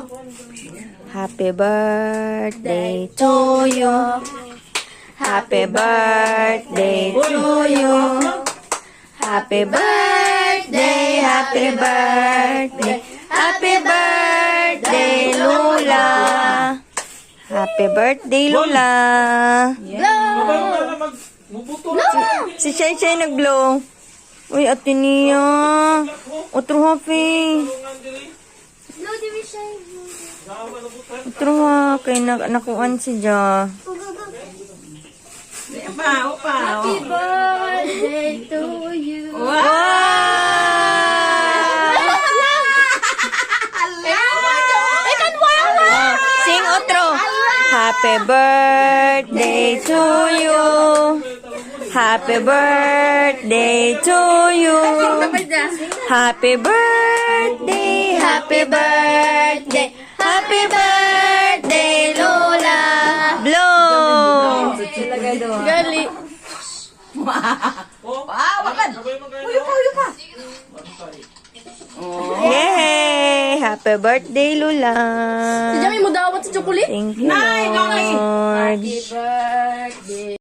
Happy birthday to you. Happy birthday to you. Happy birthday, happy birthday, happy birthday, Lola. Happy birthday, Lola. Si Shay Shay nag-blow. Uy, ate niya. Otro happy. Otro ha. Kaya nakuan si Ja. Happy birthday to you. Wow! Sing otro. Happy birthday to you. Happy birthday to you. Happy birthday, happy birthday, happy birthday, Lola. Blow! Gali. Yay! Happy birthday, Lola. Diyan mo dawat sa chocolate? Thank you, Lord. Happy birthday.